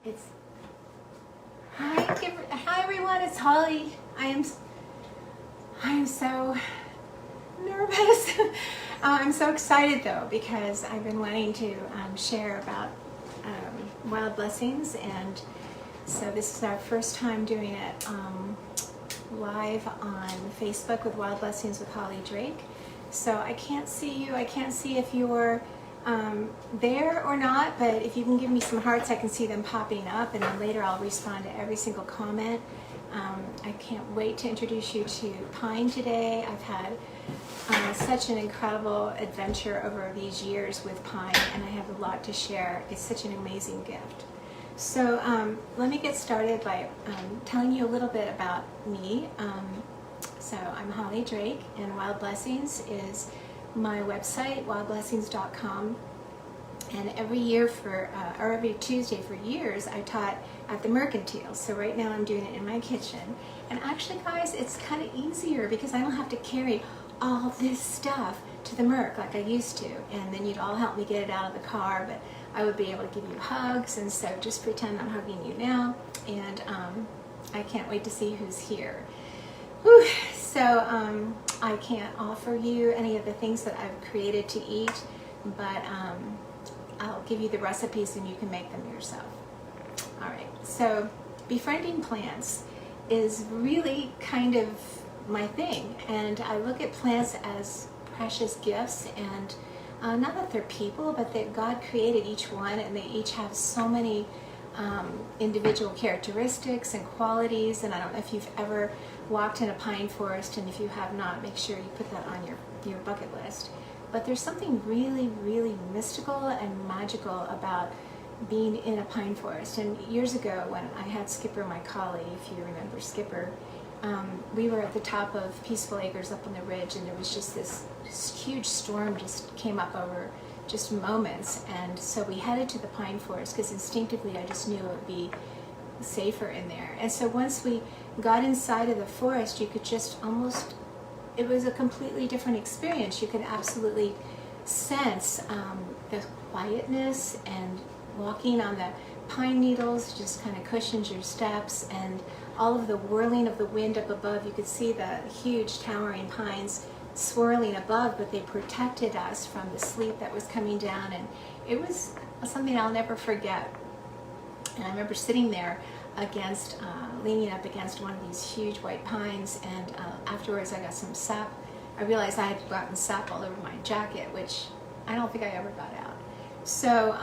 It's hi everyone. It's Holly. I am so nervous. I'm so excited though because I've been wanting to share about wild blessings, and so this is our first time doing it live on Facebook with Wild Blessings with Holly Drake. So I can't see you. I can't see if you're there or not, but if you can give me some hearts, I can see them popping up, and then later I'll respond to every single comment. I can't wait to introduce you to Pine today. I've had such an incredible adventure over these years with Pine, and I have a lot to share. It's such an amazing gift. So let me get started by telling you a little bit about me. So I'm Holly Drake, and Wild Blessings is my website, wildblessings.com. And every year or every Tuesday for years, I taught at the Mercantile. So right now I'm doing it in my kitchen. And actually, guys, it's kind of easier because I don't have to carry all this stuff to the Merc like I used to. And then you'd all help me get it out of the car, but I would be able to give you hugs. And so just pretend I'm hugging you now. And I can't wait to see who's here. Whew. So I can't offer you any of the things that I've created to eat, but I'll give you the recipes and you can make them yourself. All right, so befriending plants is really kind of my thing, and I look at plants as precious gifts, and not that they're people, but that God created each one, and they each have so many individual characteristics and qualities. And I don't know if you've ever walked in a pine forest, and if you have not, make sure you put that on your bucket list. But there's something really, really mystical and magical about being in a pine forest. And years ago when I had Skipper, my collie, if you remember Skipper, we were at the top of Peaceful Acres up on the ridge, and there was just this huge storm just came up over just moments. And so we headed to the pine forest because instinctively I just knew it would be safer in there. And so once we got inside of the forest, you could just almost, it was a completely different experience. You could absolutely sense the quietness, and walking on the pine needles just kind of cushions your steps, and all of the whirling of the wind up above. You could see the huge towering pines swirling above, but they protected us from the sleet that was coming down, and it was something I'll never forget. And I remember sitting there against, leaning up against one of these huge white pines, and afterwards I got some sap. I realized I had gotten sap all over my jacket, which I don't think I ever got out. So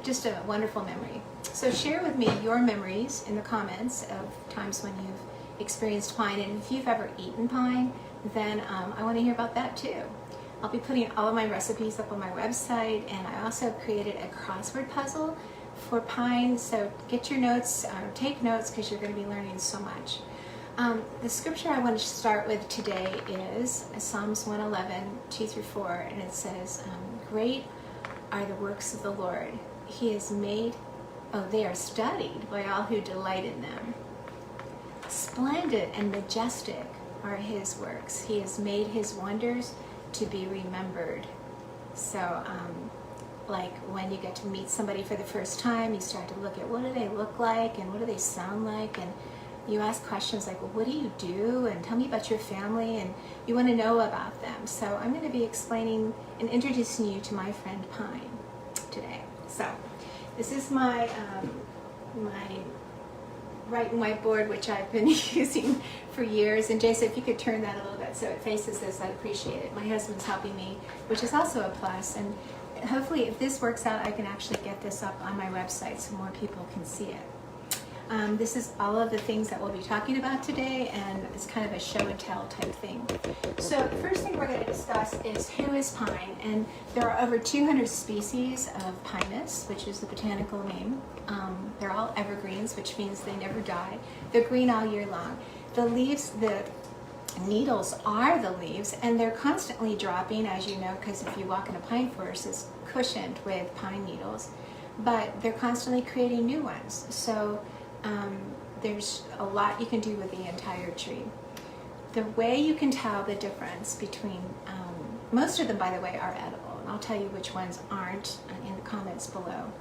just a wonderful memory. So share with me your memories in the comments of times when you've experienced pine, and if you've ever eaten pine, then I want to hear about that too. I'll be putting all of my recipes up on my website, and I also created a crossword puzzle for pine, so get your notes, take notes, because you're going to be learning so much. The scripture I want to start with today is Psalms 111, 2-4, and it says, great are the works of the Lord. He has made, they are studied by all who delight in them. Splendid and majestic are his works. He has made his wonders to be remembered. So, like when you get to meet somebody for the first time, you start to look at what do they look like and what do they sound like, and you ask questions like, well, what do you do, and tell me about your family, and you want to know about them. So I'm going to be explaining and introducing you to my friend Pine today. So this is my my writing whiteboard, which I've been using for years. And Jason, if you could turn that a little bit so it faces this, I'd appreciate it. My husband's helping me, which is also a plus. And hopefully, if this works out, I can actually get this up on my website so more people can see it. This is all of the things that we'll be talking about today, and it's kind of a show and tell type thing. So the first thing we're going to discuss is who is pine, and there are over 200 species of Pinus, which is the botanical name. They're all evergreens, which means they never die. They're green all year long. The leaves, the needles are the leaves, and they're constantly dropping, as you know, because if you walk in a pine forest, it's cushioned with pine needles, but they're constantly creating new ones. So there's a lot you can do with the entire tree. The way you can tell the difference between, most of them, by the way, are edible, and I'll tell you which ones aren't in the comments below.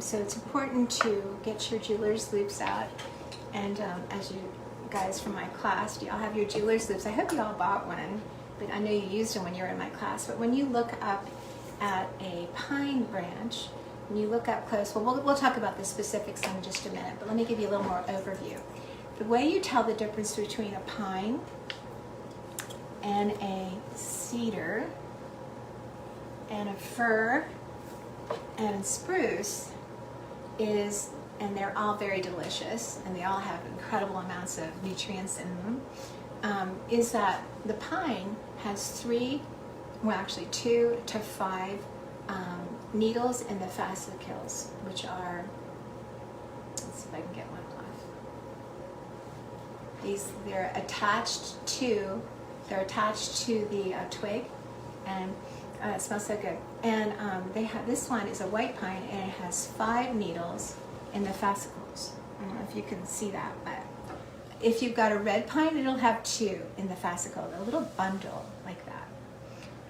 So it's important to get your jeweler's loops out. And as you guys from my class, do y'all have your jeweler's loops? I hope you all bought one, but I know you used them when you were in my class. But when you look up at a pine branch, when you look up close, well, we'll talk about the specifics in just a minute, but let me give you a little more overview. The way you tell the difference between a pine and a cedar and a fir and a spruce is, and they're all very delicious and they all have incredible amounts of nutrients in them, is that the pine has 2 to 5 needles in the fascicles, which are, let's see if I can get one off. They're attached to the twig, and it smells so good. And this one is a white pine, and it has 5 needles in the fascicles. I don't know if you can see that, but if you've got a red pine, it'll have 2 in the fascicle, a little bundle like that.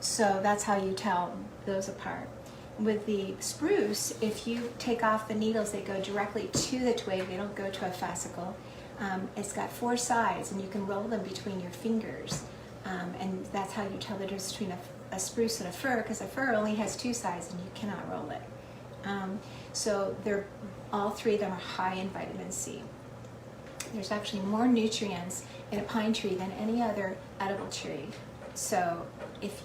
So that's how you tell those apart. With the spruce, if you take off the needles, they go directly to the twig. They don't go to a fascicle. It's got 4 sides, and you can roll them between your fingers. And that's how you tell the difference between a spruce and a fir, because a fir only has 2 sides and you cannot roll it. So all 3 of them are high in vitamin C. There's actually more nutrients in a pine tree than any other edible tree. So if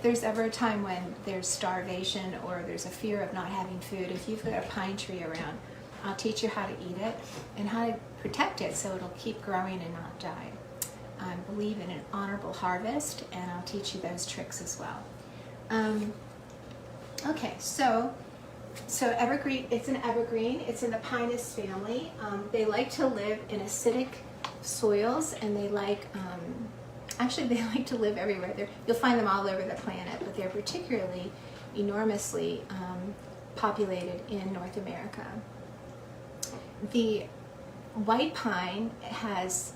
there's ever a time when there's starvation or there's a fear of not having food, if you've got a pine tree around, I'll teach you how to eat it and how to protect it so it'll keep growing and not die. I believe in an honorable harvest, and I'll teach you those tricks as well. Okay, so evergreen, it's an evergreen. It's in the Pinus family. They like to live in acidic soils, and they like to live everywhere. You'll find them all over the planet, but they're particularly enormously populated in North America. The white pine has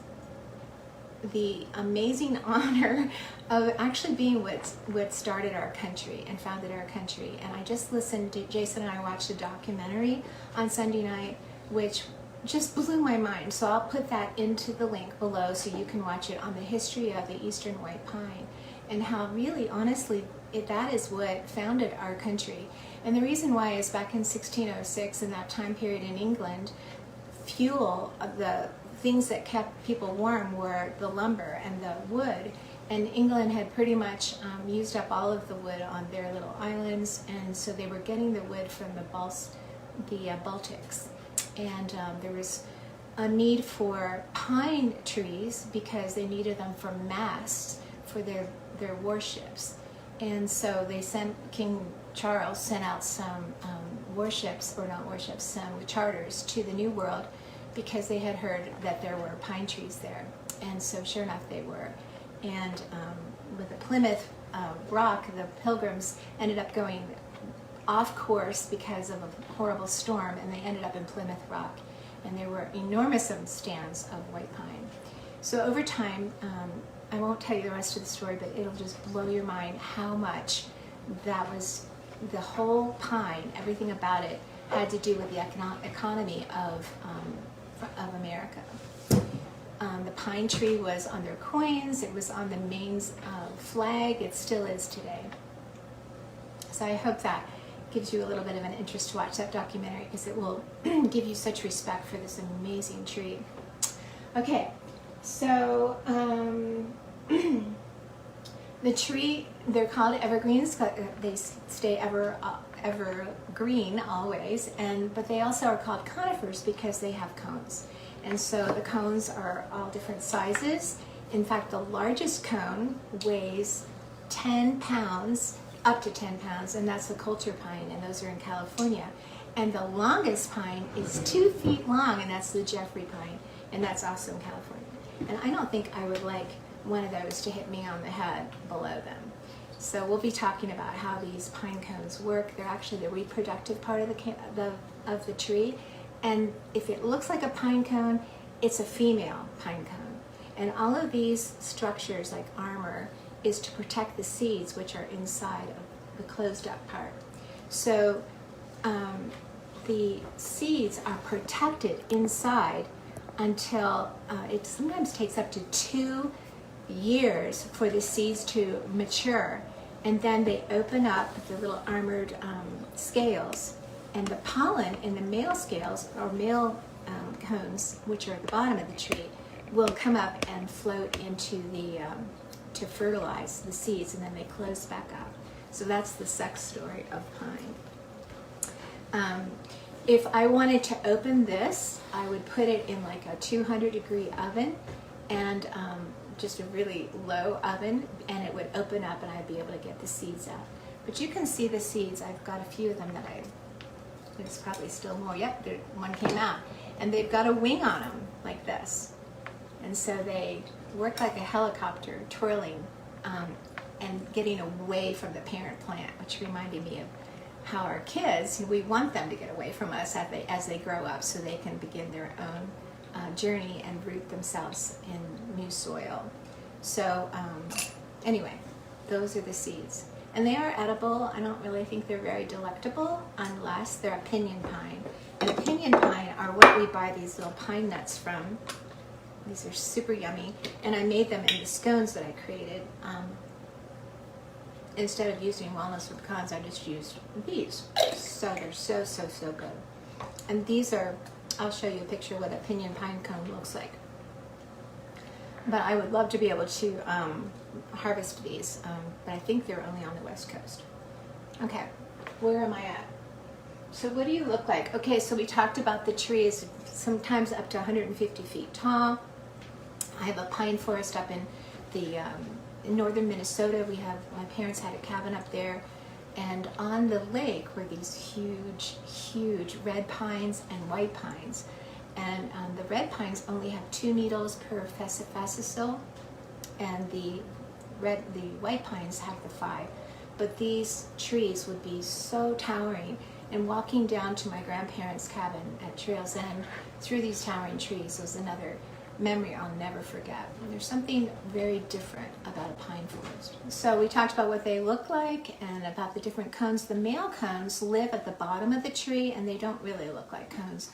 the amazing honor of actually being what started our country and founded our country. And I just listened to, Jason and I watched a documentary on Sunday night, which just blew my mind. So I'll put that into the link below so you can watch it, on the history of the eastern white pine and how really, honestly, that is what founded our country. And the reason why is back in 1606, in that time period in England, fuel of the things that kept people warm were the lumber and the wood, and England had pretty much used up all of the wood on their little islands, and so they were getting the wood from the Baltics, and there was a need for pine trees because they needed them for masts for their warships, and so King Charles sent out some some charters to the New World, because they had heard that there were pine trees there. And so sure enough they were. And with the Plymouth Rock, the Pilgrims ended up going off course because of a horrible storm, and they ended up in Plymouth Rock. And there were enormous stands of white pine. So over time, I won't tell you the rest of the story, but it'll just blow your mind how much that was, the whole pine, everything about it had to do with the economy of America. The pine tree was on their coins, it was on the main flag, it still is today. So I hope that gives you a little bit of an interest to watch that documentary, because it will give you such respect for this amazing tree. Okay, so the tree, they're called evergreens, they stay evergreen always, but they also are called conifers because they have cones. And so the cones are all different sizes. In fact, the largest cone weighs 10 pounds, up to 10 pounds, and that's the Coulter pine, and those are in California. And the longest pine is 2 feet long, and that's the Jeffrey pine, and that's also in California. And I don't think I would like one of those to hit me on the head below them. So we'll be talking about how these pine cones work. They're actually the reproductive part of the tree. And if it looks like a pine cone, it's a female pine cone. And all of these structures, like armor, is to protect the seeds, which are inside of the closed up part. So the seeds are protected inside until it sometimes takes up to 2 years for the seeds to mature, and then they open up the little armored scales, and the pollen in the male scales or male cones, which are at the bottom of the tree, will come up and float into the to fertilize the seeds, and then they close back up. So that's the sex story of pine. If I wanted to open this, I would put it in like a 200-degree oven, and just a really low oven, and it would open up and I'd be able to get the seeds out. But you can see the seeds. I've got a few of them that there's probably still more. Yep, one came out. And they've got a wing on them like this. And so they work like a helicopter, twirling and getting away from the parent plant, which reminded me of how our kids, we want them to get away from us as they grow up, so they can begin their own journey and root themselves in new soil. So anyway, those are the seeds. And they are edible. I don't really think they're very delectable unless they're a pinyon pine. And the pinyon pine are what we buy these little pine nuts from. These are super yummy. And I made them in the scones that I created. Instead of using walnuts or pecans, I just used these. So they're so, so, so good. And these are, I'll show you a picture of what a pinyon pine cone looks like. But I would love to be able to harvest these, but I think they're only on the West Coast. Okay, where am I at? So what do you look like? Okay, so we talked about the trees, sometimes up to 150 feet tall. I have a pine forest up in the in northern Minnesota. My parents had a cabin up there, and on the lake were these huge, huge red pines and white pines. And the red pines only have 2 needles per fascicle, and the white pines have the 5. But these trees would be so towering, and walking down to my grandparents' cabin at Trail's End through these towering trees was another memory I'll never forget. And there's something very different about a pine forest. So we talked about what they look like and about the different cones. The male cones live at the bottom of the tree, and they don't really look like cones.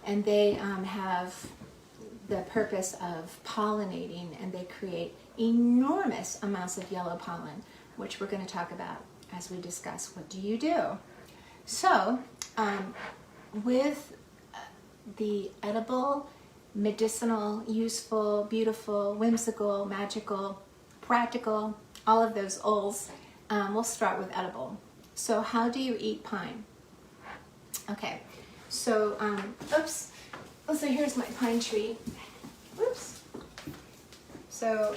And they have the purpose of pollinating, and they create enormous amounts of yellow pollen, which we're going to talk about as we discuss what do you do. So with the edible, medicinal, useful, beautiful, whimsical, magical, practical, all of those O's, we'll start with edible. So how do you eat pine? Okay. So, oops. Oh, so here's my pine tree. Whoops. So,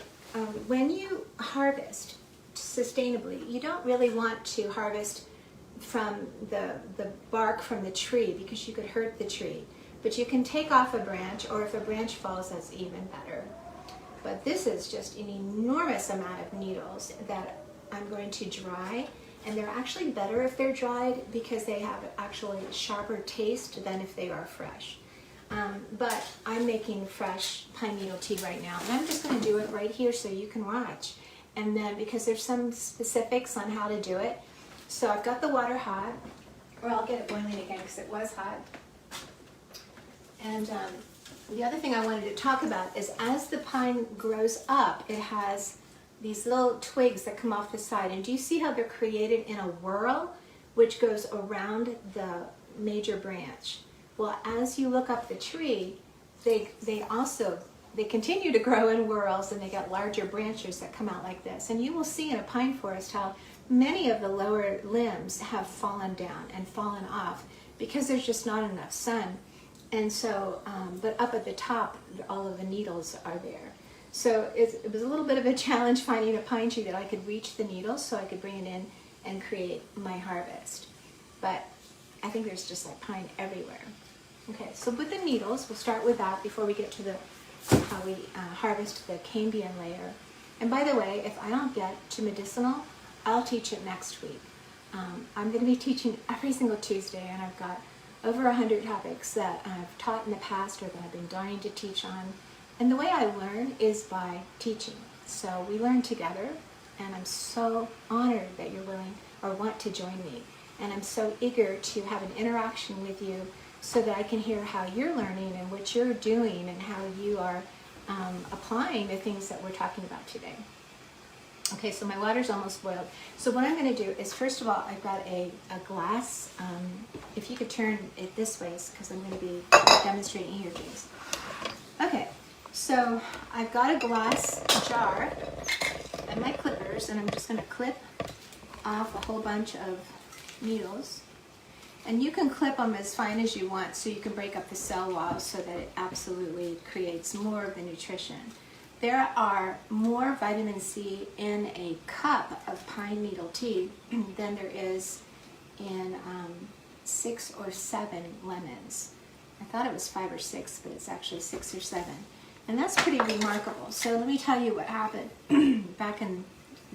when you harvest sustainably, you don't really want to harvest from the bark from the tree, because you could hurt the tree. But you can take off a branch, or if a branch falls, that's even better. But this is just an enormous amount of needles that I'm going to dry. And they're actually better if they're dried, because they have actually sharper taste than if they are fresh. But I'm making fresh pine needle tea right now, and I'm just going to do it right here so you can watch. And then, because there's some specifics on how to do it, so I've got the water hot, or I'll get it boiling again because it was hot. And the other thing I wanted to talk about is, as the pine grows up, it has these little twigs that come off the side. And do you see how they're created in a whorl, which goes around the major branch? Well, as you look up the tree, they continue to grow in whorls, and they get larger branches that come out like this. And you will see in a pine forest how many of the lower limbs have fallen down and fallen off because there's just not enough sun. And so, but up at the top, all of the needles are there. So it was a little bit of a challenge finding a pine tree that I could reach the needles so I could bring it in and create my harvest. But I think there's just like pine everywhere. Okay, so with the needles, we'll start with that before we get to how we harvest the cambium layer. And by the way, if I don't get to medicinal, I'll teach it next week. I'm going to be teaching every single Tuesday, and I've got over 100 topics that I've taught in the past or that I've been dying to teach on. And the way I learn is by teaching. So we learn together, and I'm so honored that you're willing or want to join me. and I'm so eager to have an interaction with you so that I can hear how you're learning and what you're doing and how you are applying the things that we're talking about today. Okay, so my water's almost boiled. So what I'm going to do is, first of all, I've got a glass. If you could turn it this way, because I'm going to be demonstrating here, James. Okay, so I've got a glass jar and my clippers, and I'm just going to clip off a whole bunch of needles. And you can clip them as fine as you want so you can break up the cell walls so that it absolutely creates more of the nutrition. There are more vitamin C in a cup of pine needle tea than there is in 6 or 7 lemons. I thought it was 5 or 6, but it's actually 6 or 7. And that's pretty remarkable. So let me tell you what happened back in,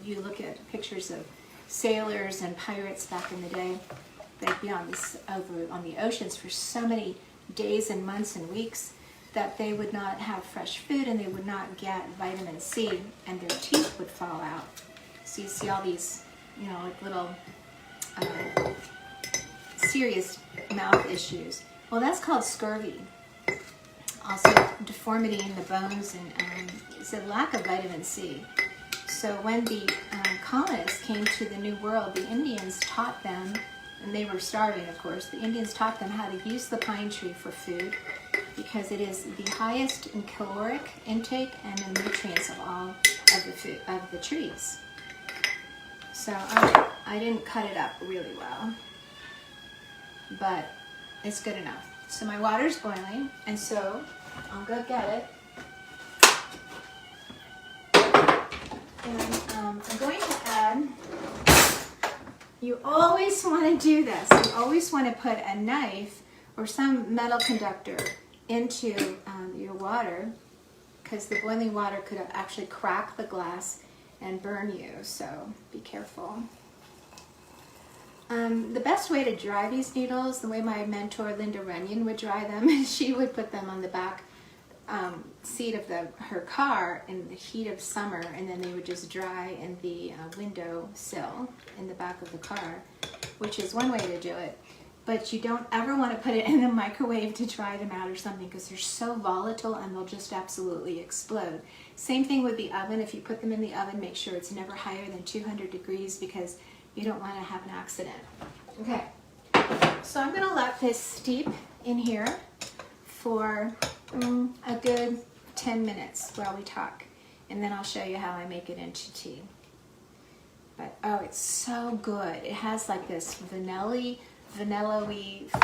you look at pictures of sailors and pirates back in the day. They'd be over on the oceans for so many days and months and weeks that they would not have fresh food and they would not get vitamin C, and their teeth would fall out. So you see all these, like little serious mouth issues. Well, that's called scurvy. Also, deformity in the bones, and it's a lack of vitamin C. So when the colonists came to the New World, the Indians taught them, and they were starving, of course, the Indians taught them how to use the pine tree for food, because it is the highest in caloric intake and in nutrients of all of the food of the trees. So I didn't cut it up really well, but it's good enough. So my water's boiling, and so I'll go get it. And I'm going to add, you always want to do this, you always want to put a knife or some metal conductor into your water, because the boiling water could actually crack the glass and burn you, so be careful. The best way to dry these needles, the way my mentor Linda Runyon would dry them, she would put them on the back seat of her car in the heat of summer, and then they would just dry in the window sill in the back of the car, which is one way to do it. But you don't ever want to put it in the microwave to dry them out or something, because they're so volatile and they'll just absolutely explode. Same thing with the oven. If you put them in the oven, make sure it's never higher than 200 degrees because you don't want to have an accident. Okay, so I'm going to let this steep in here for a good 10 minutes while we talk, and then I'll show you how I make it into tea. But oh, it's so good. It has like this vanilla-y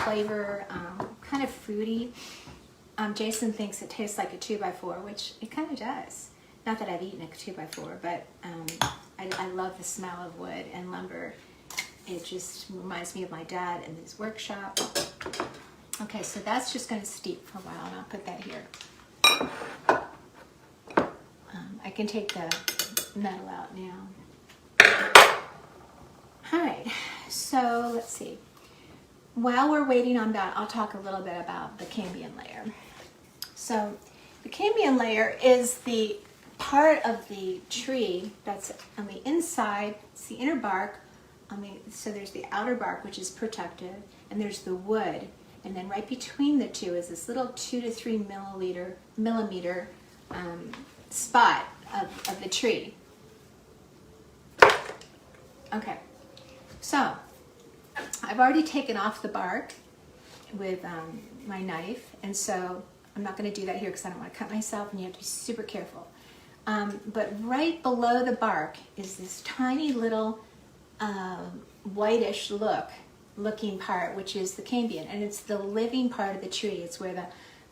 flavor, kind of fruity. Jason thinks it tastes like a 2x4, which it kind of does. Not that I've eaten a 2x4, but I love the smell of wood and lumber. It just reminds me of my dad and his workshop. Okay, so that's just going to steep for a while, and I'll put that here. I can take the metal out now. All right, so let's see. While we're waiting on that, I'll talk a little bit about the cambium layer. So the cambium layer is the part of the tree that's on the inside. It's the inner bark. So there's the outer bark, which is protective, and there's the wood. And then right between the two is this little 2 to 3 millimeter spot of the tree. Okay, so I've already taken off the bark with my knife, and so I'm not going to do that here because I don't want to cut myself, and you have to be super careful. But right below the bark is this tiny little whitish looking part, which is the cambium, and it's the living part of the tree. It's where the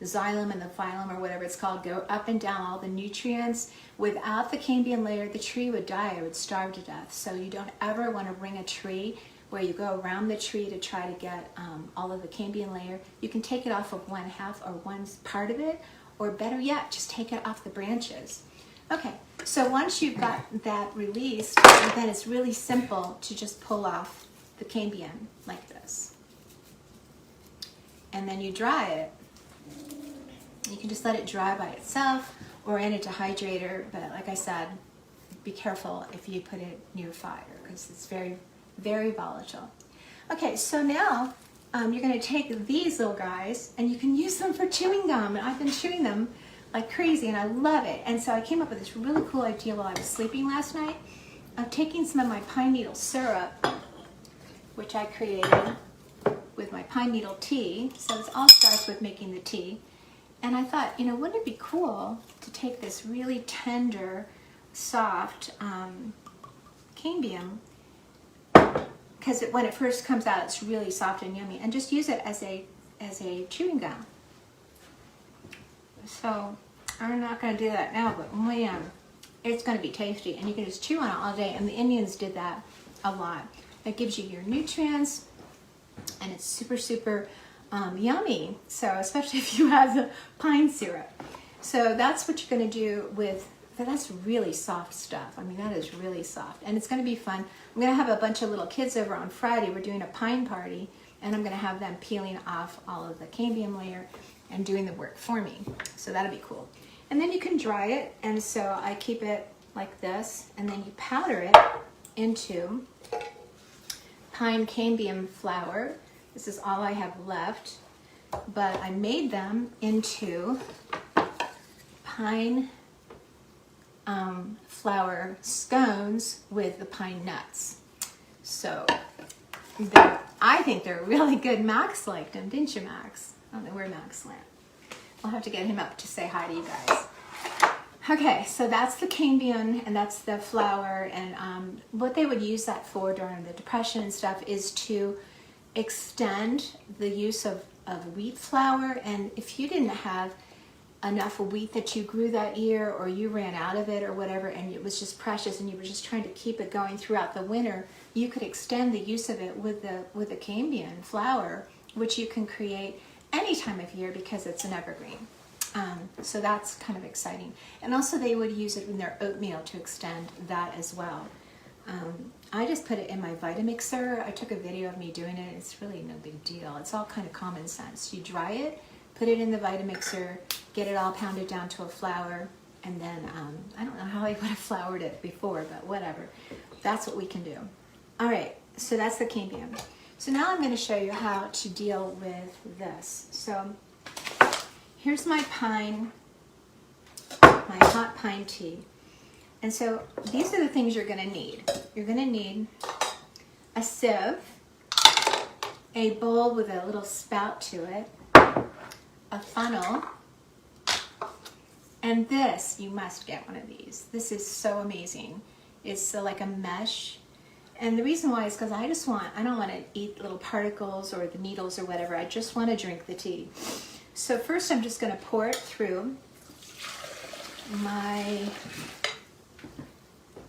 xylem and the phylum, or whatever it's called, go up and down all the nutrients. Without the cambium layer, the tree would die, or would starve to death. So you don't ever want to ring a tree where you go around the tree to try to get all of the cambium layer. You can take it off of one half or one part of it, or better yet, just take it off the branches. Okay, so once you've got that released, then it's really simple to just pull off the cambium like this. And then you dry it. You can just let it dry by itself or in a dehydrator, but like I said, be careful if you put it near fire because it's very, very volatile. Okay, so now you're going to take these little guys and you can use them for chewing gum. And I've been chewing them like crazy and I love it. And so I came up with this really cool idea while I was sleeping last night of taking some of my pine needle syrup, which I created with my pine needle tea. So this all starts with making the tea. And I thought, you know, wouldn't it be cool to take this really tender, soft cambium, because when it first comes out, it's really soft and yummy, and just use it as a chewing gum. So I'm not going to do that now, but man, it's going to be tasty, and you can just chew on it all day. And the Indians did that a lot. It gives you your nutrients, and it's super, super yummy. So especially if you have the pine syrup. So that's what you're going to do with. That's really soft stuff. I mean, that is really soft. And it's going to be fun. I'm going to have a bunch of little kids over on Friday. We're doing a pine party. And I'm going to have them peeling off all of the cambium layer and doing the work for me. So that'll be cool. And then you can dry it. And so I keep it like this. And then you powder it into pine cambium flour. This is all I have left. But I made them into pine flour scones with the pine nuts. So I think they're really good. Max liked them, didn't you, Max? I don't know where Max went. I'll have to get him up to say hi to you guys. Okay, so that's the cambium and that's the flour, and what they would use that for during the Depression and stuff is to extend the use of wheat flour. And if you didn't have enough wheat that you grew that year, or you ran out of it or whatever, and it was just precious and you were just trying to keep it going throughout the winter, you could extend the use of it with the cambium flour, which you can create any time of year because it's an evergreen. So that's kind of exciting. And also they would use it in their oatmeal to extend that as well. I just put it in my Vitamixer. I took a video of me doing it. It's really no big deal. It's all kind of common sense. You dry it, put it in the Vitamixer, get it all pounded down to a flour, and then I don't know how I would have floured it before, but whatever. That's what we can do. All right, so that's the cambium. So now I'm going to show you how to deal with this. So here's my hot pine tea. And so these are the things you're going to need. You're going to need a sieve, a bowl with a little spout to it, a funnel, and this, you must get one of these. This is so amazing. It's like a mesh. And the reason why is because I don't want to eat little particles or the needles or whatever. I just want to drink the tea. So first I'm just going to pour it through my,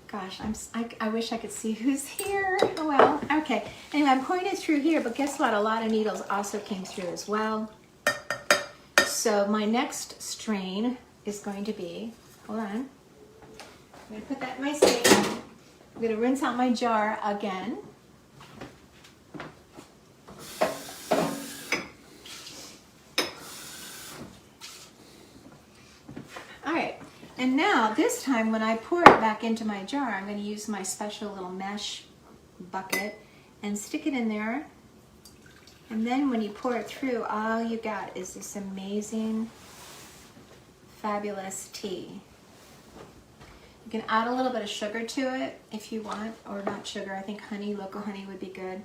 gosh, I wish I could see who's here. Oh well, okay. Anyway, I'm pouring it through here, but guess what? A lot of needles also came through as well. So my next strain is going to be, hold on, I'm going to put that in my sink. I'm going to rinse out my jar again. All right, and now this time when I pour it back into my jar, I'm going to use my special little mesh bucket and stick it in there. And then when you pour it through, all you got is this amazing, fabulous tea. You can add a little bit of sugar to it if you want, or not sugar. I think honey, local honey would be good.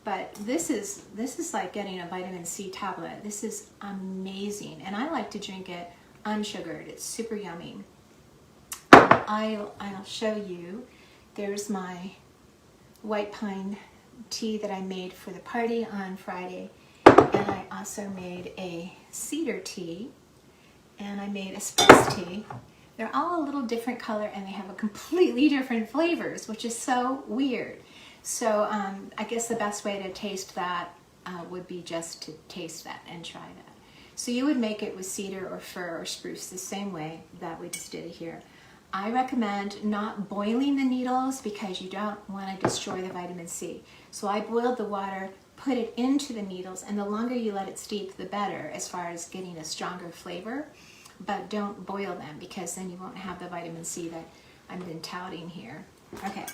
But this is like getting a vitamin C tablet. This is amazing, and I like to drink it unsugared. It's super yummy. I'll show you. There's my white pine tea that I made for the party on Friday, and I also made a cedar tea, and I made a spruce tea. They're all a little different color and they have a completely different flavors, which is so weird. So I guess the best way to taste that would be just to taste that and try that. So you would make it with cedar or fir or spruce the same way that we just did it here. I recommend not boiling the needles because you don't want to destroy the vitamin C. So I boiled the water, put it into the needles, and the longer you let it steep, the better as far as getting a stronger flavor. But don't boil them because then you won't have the vitamin C that I've been touting here. Okay,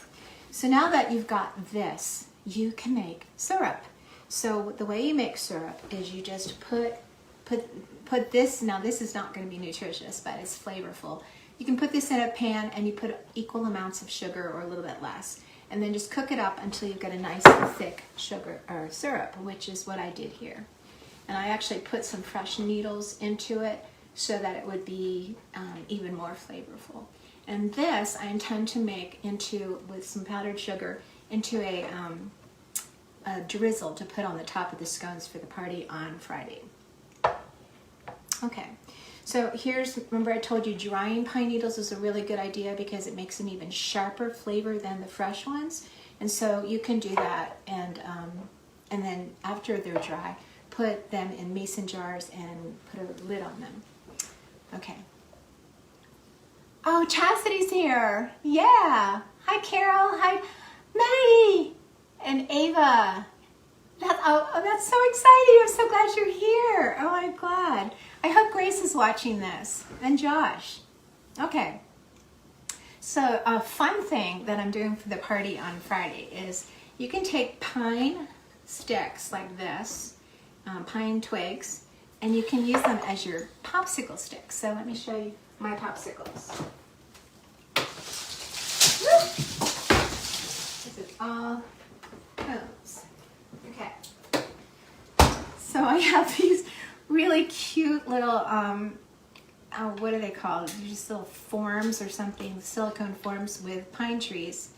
so now that you've got this, you can make syrup. So the way you make syrup is you just put this, now this is not going to be nutritious, but it's flavorful. You can put this in a pan and you put equal amounts of sugar or a little bit less, and then just cook it up until you get a nice thick sugar or syrup, which is what I did here. And I actually put some fresh needles into it so that it would be even more flavorful. And this I intend to make into, with some powdered sugar, into a drizzle to put on the top of the scones for the party on Friday. Okay, so here's, remember I told you drying pine needles is a really good idea because it makes an even sharper flavor than the fresh ones. And so you can do that, and then after they're dry, put them in mason jars and put a lid on them. Okay. Oh, Chastity's here. Yeah. Hi, Carol. Hi, Maddie and Ava. That's so exciting. I'm so glad you're here. Oh, I'm glad. I hope Grace is watching this, and Josh. Okay. So a fun thing that I'm doing for the party on Friday is you can take pine sticks like this, pine twigs, and you can use them as your popsicle sticks. So let me show you my popsicles. This is all cones. Okay. So I have these really cute little, what are they called? They're just little forms or something, silicone forms with pine trees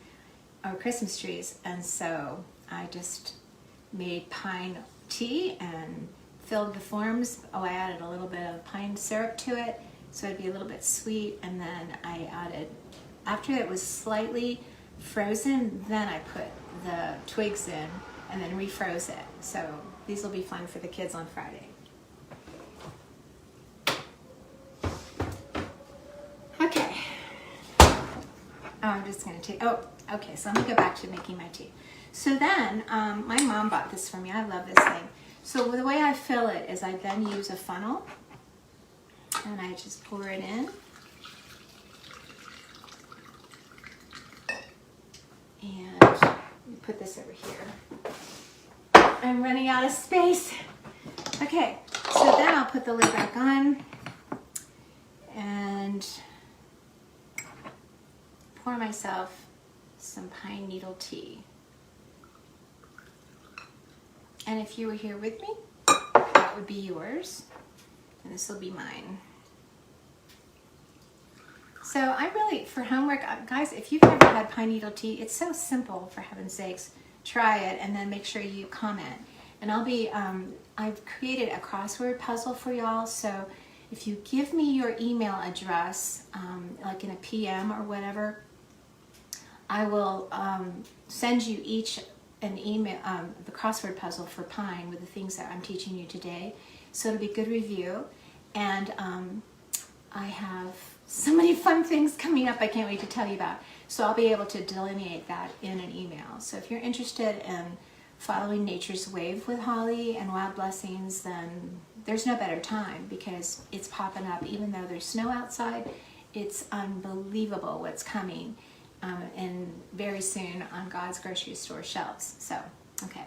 or Christmas trees. And so I just made pine tea and filled the forms. Oh, I added a little bit of pine syrup to it, so it'd be a little bit sweet. And then I added, after it was slightly frozen, then I put the twigs in and then refroze it. So these will be fun for the kids on Friday. Okay. Oh, I'm just gonna take, oh, okay, so let me go back to making my tea. So then, my mom bought this for me. I love this thing. So the way I fill it is I then use a funnel and I just pour it in. And put this over here. I'm running out of space. Okay, so then I'll put the lid back on and pour myself some pine needle tea. And if you were here with me, that would be yours, and this will be mine. So I really, for homework, guys, if you've never had pine needle tea, it's so simple, for heaven's sakes. Try it and then make sure you comment. And I'll be, I've created a crossword puzzle for y'all, so if you give me your email address, like in a PM or whatever, I will send you each an email, the crossword puzzle for pine with the things that I'm teaching you today. So it'll be good review. And I have so many fun things coming up I can't wait to tell you about. So I'll be able to delineate that in an email. So if you're interested in following nature's wave with holly and wild blessings, then there's no better time because it's popping up. Even though there's snow outside, it's unbelievable what's coming. And very soon on God's grocery store shelves. So, okay.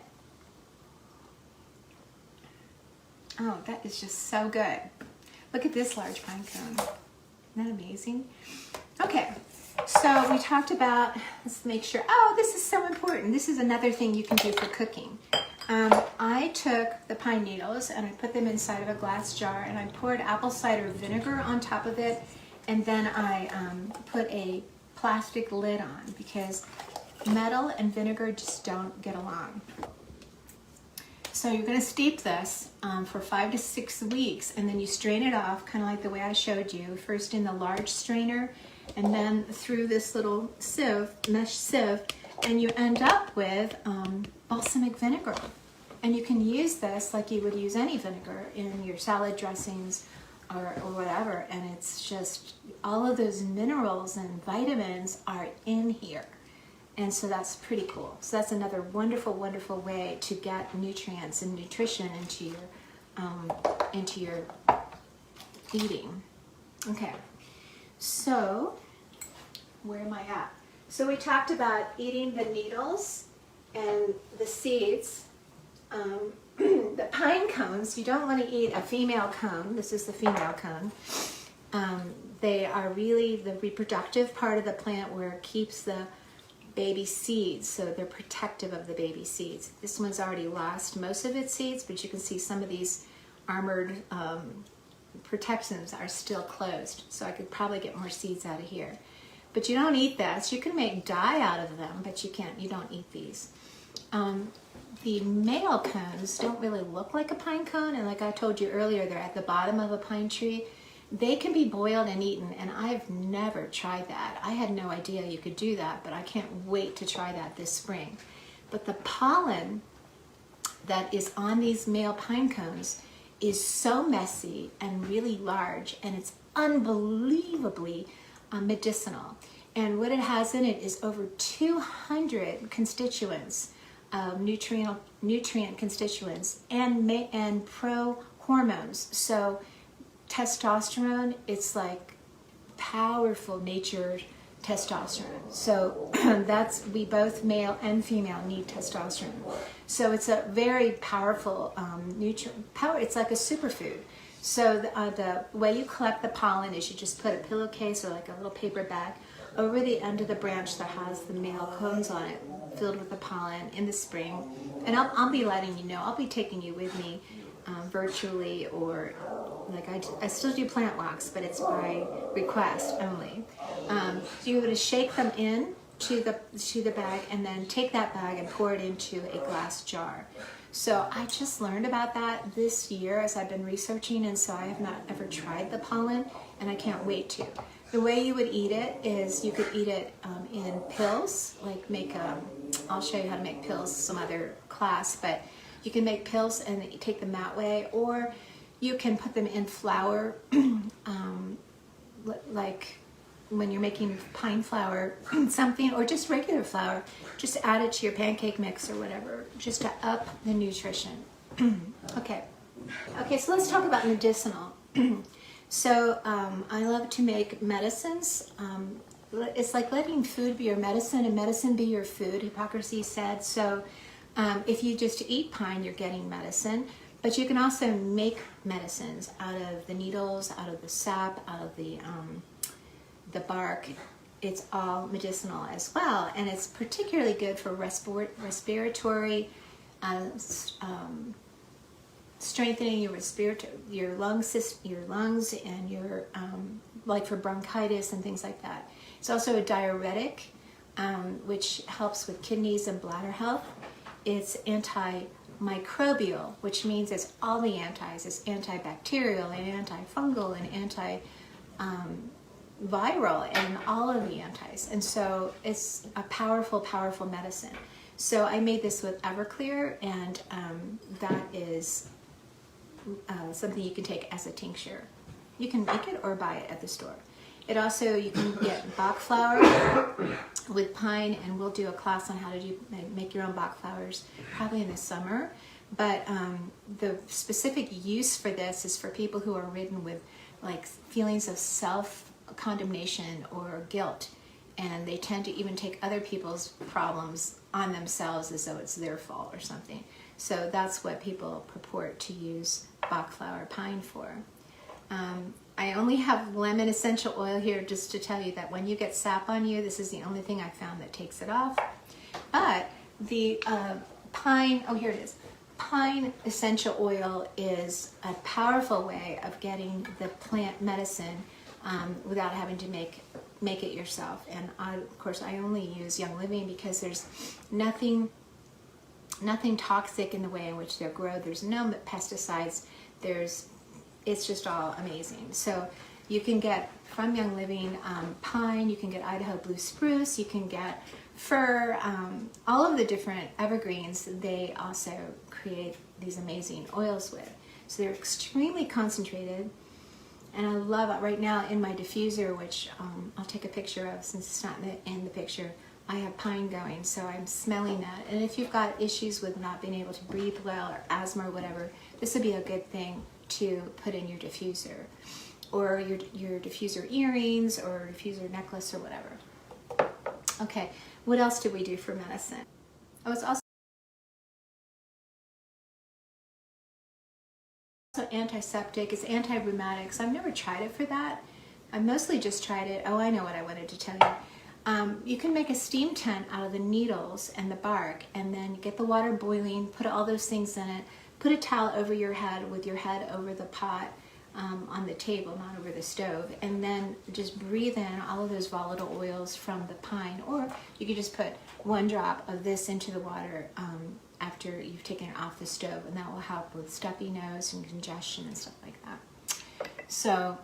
Oh, that is just so good. Look at this large pine cone. Isn't that amazing? Okay, so we talked about, let's make sure, oh, this is so important. This is another thing you can do for cooking. I took the pine needles and I put them inside of a glass jar and I poured apple cider vinegar on top of it, and then I put a plastic lid on because metal and vinegar just don't get along. So you're going to steep this for 5 to 6 weeks, and then you strain it off kind of like the way I showed you, first in the large strainer and then through this little sieve, mesh sieve, and you end up with balsamic vinegar. And you can use this like you would use any vinegar in your salad dressings or whatever, and it's just all of those minerals and vitamins are in here, and so that's pretty cool. So that's another wonderful, wonderful way to get nutrients and nutrition into your eating. Okay, so where am I at? So we talked about eating the needles And the seeds, the pine cones, you don't want to eat a female cone. This is the female cone. They are really the reproductive part of the plant where it keeps the baby seeds, so they're protective of the baby seeds. This one's already lost most of its seeds, but you can see some of these armored protections are still closed, so I could probably get more seeds out of here. But you don't eat this. You can make dye out of them, but you don't eat these. The male cones don't really look like a pine cone, and like I told you earlier, they're at the bottom of a pine tree. They can be boiled and eaten, and I've never tried that. I had no idea you could do that, but I can't wait to try that this spring. But the pollen that is on these male pine cones is so messy and really large, and it's unbelievably medicinal. And what it has in it is over 200 constituents, nutrient constituents, and pro-hormones. So testosterone, it's like powerful natured testosterone. So we both male and female need testosterone. So it's a very powerful it's like a superfood. So the way you collect the pollen is you just put a pillowcase or like a little paper bag over the end of the branch that has the male cones on it, filled with the pollen in the spring. And I'll be letting you know, I'll be taking you with me virtually, or like I still do plant walks, but it's by request only. You're going to shake them in to the bag, and then take that bag and pour it into a glass jar. So I just learned about that this year as I've been researching, and so I have not ever tried the pollen, and I can't wait to. The way you would eat it is you could eat it in pills, like I'll show you how to make pills some other class, but you can make pills and you take them that way, or you can put them in flour, like when you're making pine flour something, or just regular flour, just add it to your pancake mix or whatever, just to up the nutrition. Okay, so let's talk about medicinal. So I love to make medicines. It's like letting food be your medicine and medicine be your food, Hippocrates said. So if you just eat pine, you're getting medicine, but you can also make medicines out of the needles, out of the sap, out of the bark. It's all medicinal as well, and it's particularly good for respiratory, strengthening your lungs, and your like for bronchitis and things like that. It's also a diuretic, which helps with kidneys and bladder health. It's antimicrobial, which means it's all the antis. It's antibacterial and antifungal and antiviral and all of the antis. And so it's a powerful, powerful medicine. So I made this with Everclear, and that is something you can take as a tincture. You can make it or buy it at the store. It also, you can get Bach flower with pine, and we'll do a class on how to make your own Bach flowers probably in the summer. But the specific use for this is for people who are ridden with like feelings of self-condemnation or guilt, and they tend to even take other people's problems on themselves as though it's their fault or something. So that's what people purport to use Bach flower pine for. I only have lemon essential oil here just to tell you that when you get sap on you, this is the only thing I found that takes it off. But the pine, oh here it is. Pine essential oil is a powerful way of getting the plant medicine without having to make it yourself. And of course I only use Young Living because there's nothing toxic in the way in which they're grown. There's no pesticides. It's just all amazing. So you can get from Young Living pine, you can get Idaho blue spruce, you can get fir, all of the different evergreens they also create these amazing oils with. So they're extremely concentrated, and I love it. Right now in my diffuser, which I'll take a picture of since it's not in the picture, I have pine going, so I'm smelling that. And if you've got issues with not being able to breathe well or asthma or whatever, this would be a good thing to put in your diffuser, or your diffuser earrings or diffuser necklace or whatever. Okay, what else did we do for medicine? Oh, it's also also antiseptic, it's anti-rheumatic, so I've never tried it for that. I've mostly just tried it, oh I know what I wanted to tell you. You can make a steam tent out of the needles and the bark, and then get the water boiling, put all those things in it, put a towel over your head with your head over the pot on the table, not over the stove, and then just breathe in all of those volatile oils from the pine, or you could just put 1 drop of this into the water after you've taken it off the stove, and that will help with stuffy nose and congestion and stuff like that. So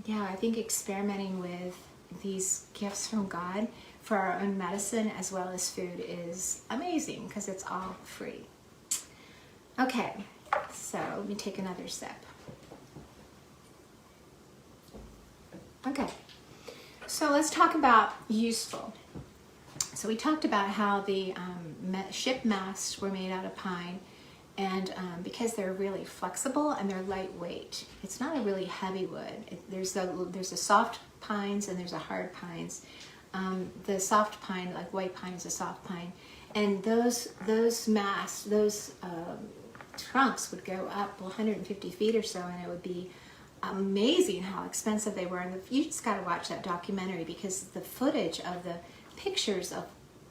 yeah, I think experimenting with these gifts from God for our own medicine as well as food is amazing because it's all free. Okay, so let me take another sip. Okay, so let's talk about useful. So we talked about how the ship masts were made out of pine, and because they're really flexible and they're lightweight. It's not a really heavy wood. There's a soft pines and there's a hard pines. The soft pine, like white pine, is a soft pine, and those masts, those trunks would go up 150 feet or so, and it would be amazing how expensive they were. And you just got to watch that documentary because the footage of the pictures of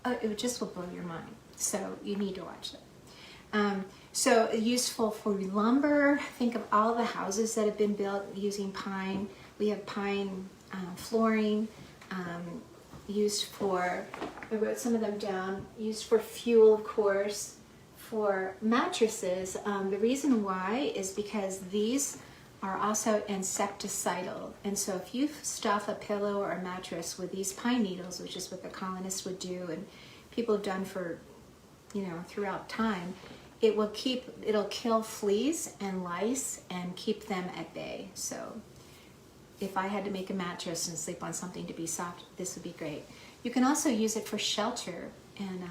it just will blow your mind. So you need to watch it. So useful for lumber. Think of all the houses that have been built using pine. We have pine flooring, used for, I wrote some of them down, used for fuel, of course, for mattresses. The reason why is because these are also insecticidal, and so if you stuff a pillow or a mattress with these pine needles, which is what the colonists would do and people have done for, throughout time, it'll kill fleas and lice and keep them at bay. So if I had to make a mattress and sleep on something to be soft, this would be great. You can also use it for shelter, and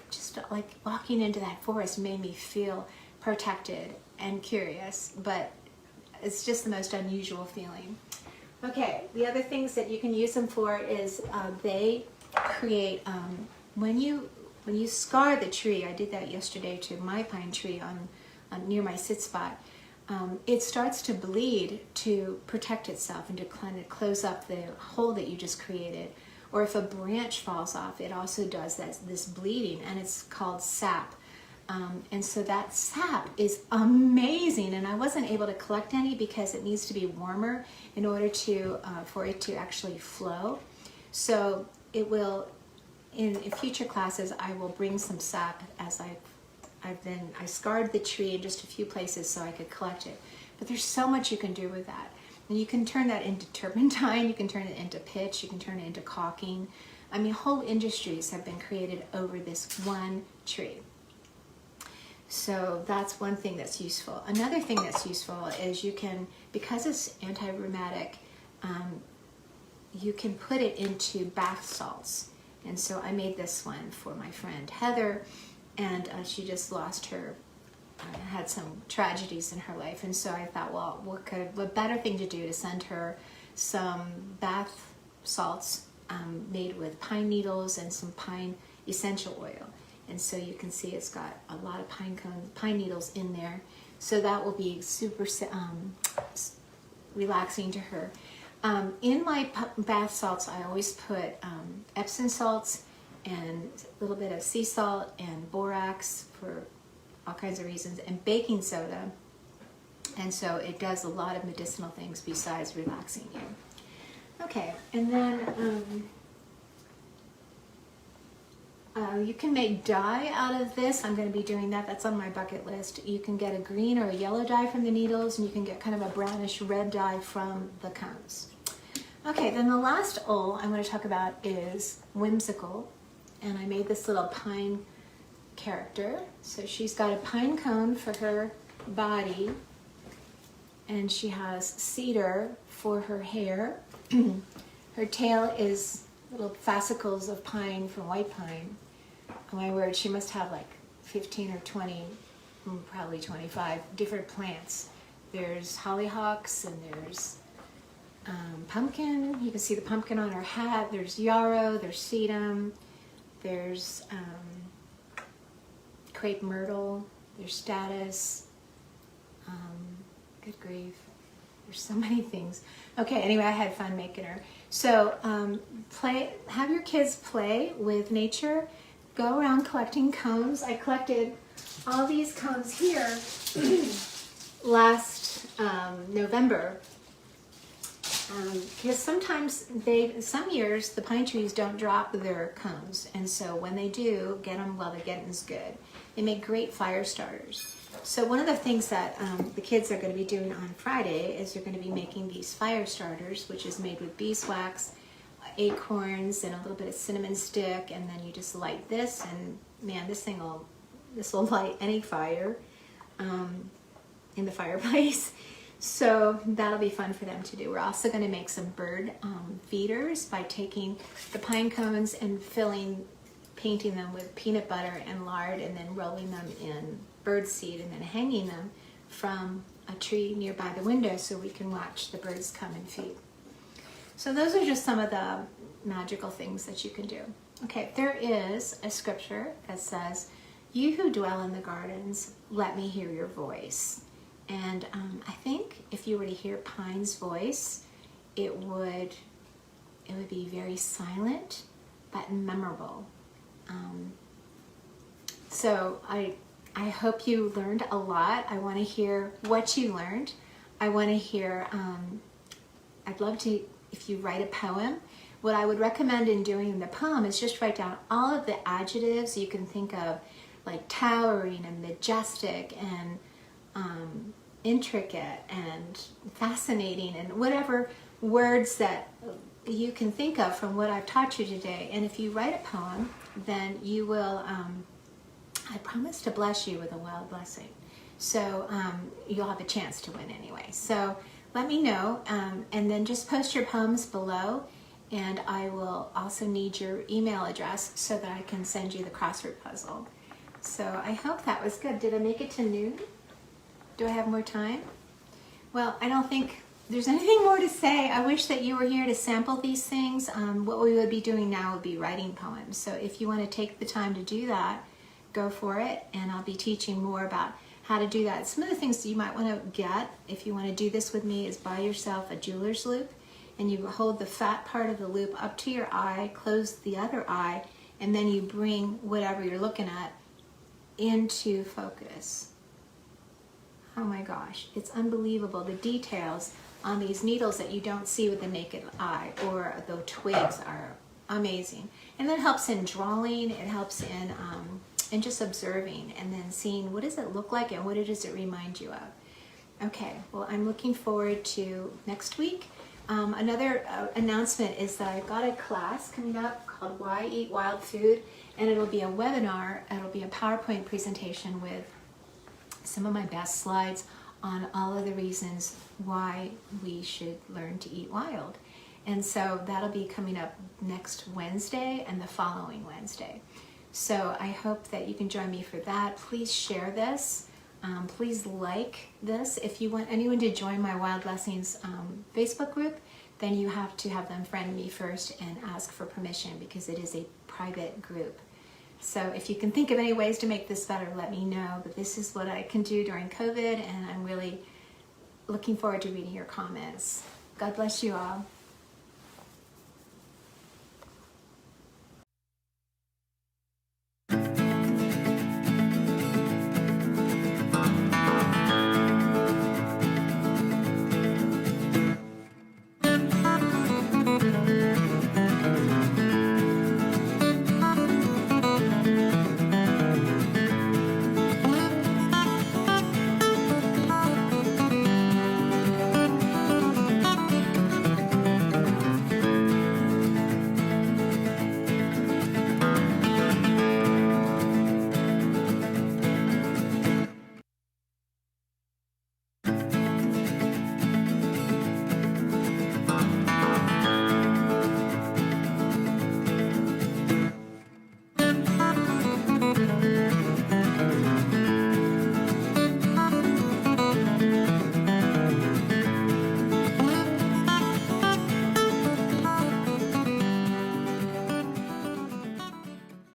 just like walking into that forest made me feel protected and curious, but it's just the most unusual feeling. Okay, the other things that you can use them for is they create, when you scar the tree, I did that yesterday to my pine tree on near my sit spot, it starts to bleed to protect itself and to kind of close up the hole that you just created. Or if a branch falls off, it also does this bleeding, and it's called sap. And so that sap is amazing, and I wasn't able to collect any because it needs to be warmer in order to for it to actually flow. So it will, in future classes, I will bring some sap as I scarred the tree in just a few places so I could collect it. But there's so much you can do with that. And you can turn that into turpentine, you can turn it into pitch, you can turn it into caulking. I mean, whole industries have been created over this one tree. So that's one thing that's useful. Another thing that's useful is you can, because it's anti-rheumatic, you can put it into bath salts. And so I made this one for my friend Heather, and she just lost her, had some tragedies in her life. And so I thought, well, what better thing to do to send her some bath salts made with pine needles and some pine essential oil. And so you can see it's got a lot of pine needles in there. So that will be super relaxing to her. In my bath salts, I always put Epsom salts and a little bit of sea salt and borax for all kinds of reasons, and baking soda. And so it does a lot of medicinal things besides relaxing you. Okay, and then you can make dye out of this. I'm going to be doing that. That's on my bucket list. You can get a green or a yellow dye from the needles, and you can get kind of a brownish red dye from the cones. Okay, then the last owl I'm going to talk about is whimsical, and I made this little pine character. So she's got a pine cone for her body, and she has cedar for her hair. Her tail is little fascicles of pine from white pine. Oh my word, she must have like 15 or 20, probably 25 different plants. There's hollyhocks, and there's pumpkin. You can see the pumpkin on her hat. There's yarrow, there's sedum, there's crepe myrtle, there's statice, Good grief. There's so many things. Okay, anyway, I had fun making her. So have your kids play with nature. Go around collecting cones. I collected all these cones here last November. Because sometimes some years the pine trees don't drop their cones, and so when they do, get them while they're getting as good. They make great fire starters. So one of the things that the kids are going to be doing on Friday is they're going to be making these fire starters, which is made with beeswax, acorns, and a little bit of cinnamon stick, and then you just light this, and man, this will light any fire in the fireplace. So that'll be fun for them to do. We're also going to make some bird feeders by taking the pine cones and painting them with peanut butter and lard, and then rolling them in bird seed, and then hanging them from a tree nearby the window so we can watch the birds come and feed. So those are just some of the magical things that you can do. Okay, there is a scripture that says, "You who dwell in the gardens, let me hear your voice." And I think if you were to hear Pine's voice, it would be very silent but memorable. So I hope you learned a lot. I want to hear what you learned. I want to hear, I'd love to, if you write a poem, what I would recommend in doing the poem is just write down all of the adjectives you can think of, like towering and majestic and intricate and fascinating, and whatever words that you can think of from what I've taught you today. And if you write a poem, then you will, I promise to bless you with a wild blessing. So you'll have a chance to win anyway. So let me know, and then just post your poems below, and I will also need your email address so that I can send you the crossword puzzle. So I hope that was good. Did I make it to noon? Do I have more time? Well, I don't think there's anything more to say. I wish that you were here to sample these things. What we would be doing now would be writing poems. So if you want to take the time to do that, go for it. And I'll be teaching more about how to do that. Some of the things that you might want to get if you want to do this with me is buy yourself a jeweler's loop, and you hold the fat part of the loop up to your eye, close the other eye, and then you bring whatever you're looking at into focus. Oh my gosh, it's unbelievable, the details on these needles that you don't see with the naked eye, or the twigs are amazing. And that helps in drawing, it helps in just observing and then seeing what does it look like and what does it remind you of. Okay, well, I'm looking forward to next week. Another announcement is that I've got a class coming up called Why Eat Wild Food, and it'll be a webinar, it'll be a PowerPoint presentation with some of my best slides on all of the reasons why we should learn to eat wild. And so that'll be coming up next Wednesday and the following Wednesday. So I hope that you can join me for that. Please share this. Please like this. If you want anyone to join my Wild Blessings Facebook group, then you have to have them friend me first and ask for permission, because it is a private group. So if you can think of any ways to make this better, let me know. But this is what I can do during COVID, and I'm really looking forward to reading your comments. God bless you all.